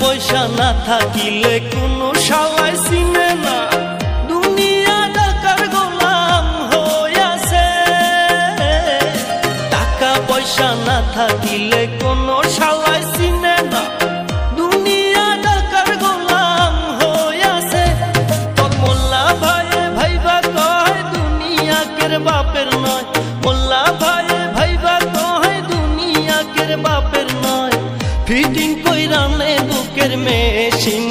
পয়সা না থাকিলে কোনো শালাই চিনে না, দুনিয়া টাকার গোলাম হইয়াছে। টাকা পয়সা না থাকিলে কোনো শালাই চিনে না, দুনিয়া টাকার গোলাম হইয়াছে। তোর মোল্লা ভাইয়ে ভাইবা কয় দুনিয়া কের বাপের নয়, মোল্লা ভাইয়ে ভাইবা কয় দুনিয়া কের বাপের নয়। ফিটিং কইরা নে বুকের মেশিন